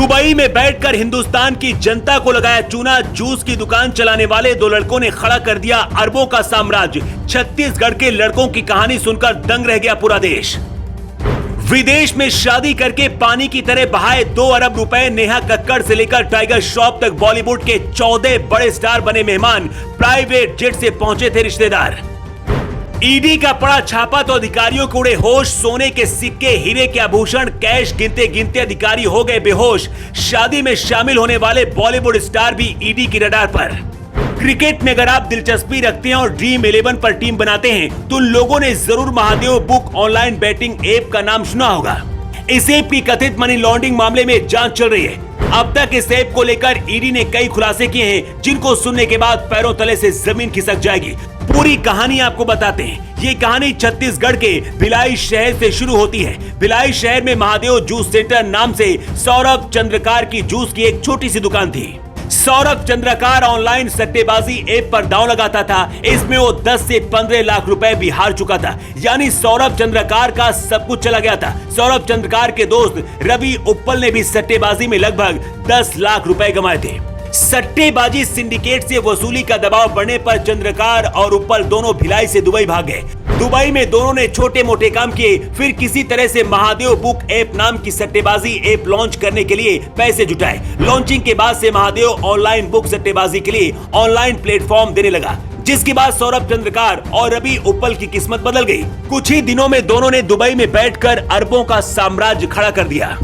Dubai में बैठकर हिंदुस्तान की जनता को लगाया चूना। जूस की दुकान चलाने वाले दो लड़कों ने खड़ा कर दिया अरबों का साम्राज्य। छत्तीसगढ़ के लड़कों की कहानी सुनकर दंग रह गया पूरा देश। विदेश में शादी करके पानी की तरह बहाए 2 अरब रुपए। नेहा कक्कड़ से लेकर टाइगर श्रॉफ तक बॉलीवुड के 14 बड़े स्टार बने मेहमान। प्राइवेट जेट से पहुंचे थे रिश्तेदार। ईडी का पड़ा छापा तो अधिकारियों के उड़े होश। सोने के सिक्के, हीरे के आभूषण, कैश गिनते गिनते अधिकारी हो गए बेहोश। शादी में शामिल होने वाले बॉलीवुड स्टार भी ईडी की रडार पर। क्रिकेट में अगर आप दिलचस्पी रखते हैं और ड्रीम 11 पर टीम बनाते हैं तो लोगों ने जरूर Mahadev book online batting app का नाम सुना होगा। इस ऐप की कथित मनी लॉन्ड्रिंग मामले में जांच चल रही है। अब तक इस ऐप को लेकर ईडी ने कई खुलासे किए हैं, जिनको सुनने के बाद पैरों तले से जमीन खिसक जाएगी। पूरी कहानी आपको बताते हैं। ये कहानी छत्तीसगढ़ के भिलाई शहर से शुरू होती है। भिलाई शहर में महादेव जूस सेंटर नाम से सौरभ चंद्रकार की जूस की एक छोटी सी दुकान थी। सौरभ चंद्रकार ऑनलाइन सट्टेबाजी ऐप पर दांव लगाता था। इसमें वो 10 से 15 लाख रुपए भी हार चुका था। यानी सौरभ चंद्रकार का सब कुछ चला गया था। सौरभ चंद्रकार के दोस्त रवि उप्पल ने भी सट्टेबाजी में लगभग 10 लाख रुपए गंवाए थे। सट्टेबाजी सिंडिकेट से वसूली का दबाव बढ़ने पर चंद्रकार और उप्पल दोनों भिलाई से दुबई भाग गए। दुबई में दोनों ने छोटे मोटे काम किए। फिर किसी तरह से महादेव बुक ऐप नाम की सट्टेबाजी ऐप लॉन्च करने के लिए पैसे जुटाए। लॉन्चिंग के बाद से महादेव ऑनलाइन बुक सट्टेबाजी के लिए ऑनलाइन प्लेटफॉर्म देने लगा, जिसके बाद सौरभ चंद्रकार और रवि उप्पल की किस्मत बदल गई। कुछ ही दिनों में दोनों ने दुबई में बैठकर अरबों का साम्राज्य खड़ा कर दिया।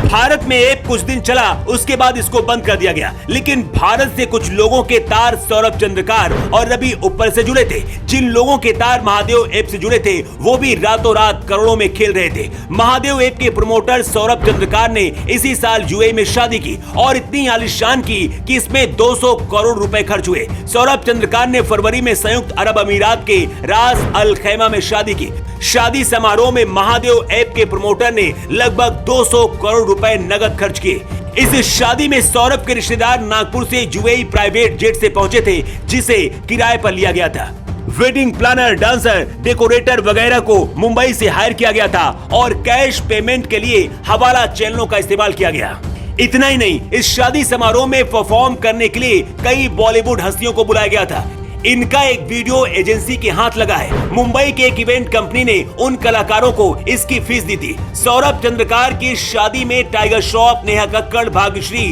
भारत में ऐप कुछ दिन चला, उसके बाद इसको बंद कर दिया गया। लेकिन भारत से कुछ लोगों के तार सौरभ चंद्रकार और रवि उप्पल से जुड़े थे। जिन लोगों के तार महादेव ऐप से जुड़े थे वो भी रातों रात करोड़ों में खेल रहे थे। महादेव ऐप के प्रमोटर सौरभ चंद्रकार ने इसी साल यूएई में शादी की और इतनी आलिशान की कि इसमें 200 करोड़ रुपए खर्च हुए। सौरभ चंद्रकार ने फरवरी में संयुक्त अरब अमीरात के रास अल खैमा में शादी की। शादी समारोह में महादेव ऐप के प्रमोटर ने लगभग 200 करोड़ रुपए नगद खर्च किए। इस शादी में सौरभ के रिश्तेदार नागपुर से यूएई प्राइवेट जेट से पहुंचे थे, जिसे किराए पर लिया गया था। वेडिंग प्लानर, डांसर, डेकोरेटर वगैरह को मुंबई से हायर किया गया था और कैश पेमेंट के लिए हवाला चैनलों का इस्तेमाल किया गया। इतना ही नहीं, इस शादी समारोह में परफॉर्म करने के लिए कई बॉलीवुड हस्तियों को बुलाया गया था। इनका एक वीडियो एजेंसी के हाथ लगा है। मुंबई के एक इवेंट कंपनी ने उन कलाकारों को इसकी फीस दी थी। सौरभ चंद्रकार की शादी में टाइगर श्रॉफ, नेहा कक्कड़, भाग्यश्री,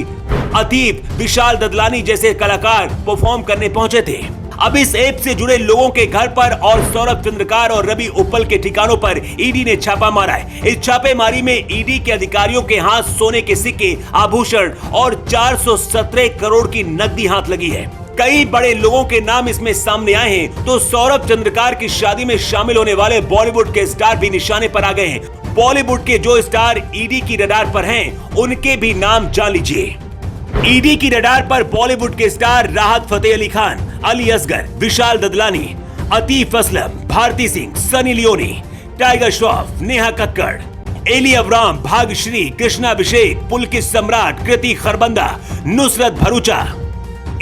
अतीफ, विशाल ददलानी जैसे कलाकार परफॉर्म करने पहुंचे थे। अब इस ऐप से जुड़े लोगों के घर पर और सौरभ चंद्रकार और रवि उप्पल के ठिकानों पर ईडी ने छापा मारा है। इस छापेमारी में ईडी के अधिकारियों के हाथ सोने के सिक्के, आभूषण और 417 करोड़ की नकदी हाथ लगी है। कई बड़े लोगों के नाम इसमें सामने आए हैं, तो सौरभ चंद्रकार की शादी में शामिल होने वाले बॉलीवुड के स्टार भी निशाने पर आ गए हैं। बॉलीवुड के जो स्टार ईडी की रडार पर हैं, उनके भी नाम जान लीजिए। ईडी की रडार पर बॉलीवुड के star Rahat Fateh Ali Khan, Ali Asgar, Vishal Dadlani, Atif Aslam, Bharti Singh, Sunny Leone, Tiger Shroff, Neha Kakkar, Elli Avram, Bhagyashree, Krishna Abhishek, Pulkit Samrat, Kriti Kharbanda, Nushrat Bharucha.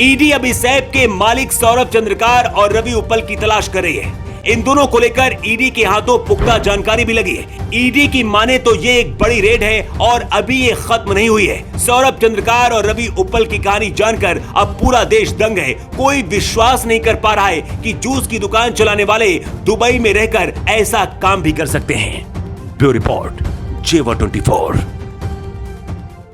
ED अब इस ऐप के मालिक सौरभ चंद्रकार और रवि उप्पल की तलाश कर रही है। इन दोनों को लेकर ईडी के हाथों पुख्ता जानकारी भी लगी है। ईडी की माने तो ये एक बड़ी रेड है और अभी ये खत्म नहीं हुई है। सौरभ चंद्रकार और रवि उप्पल की कहानी जानकर अब पूरा देश दंग है। कोई विश्वास नहीं कर पा रहा है कि जूस की दुकान चलाने वाले दुबई में रहकर ऐसा काम भी कर सकते हैं। ब्यूरो रिपोर्ट, जेवा 24।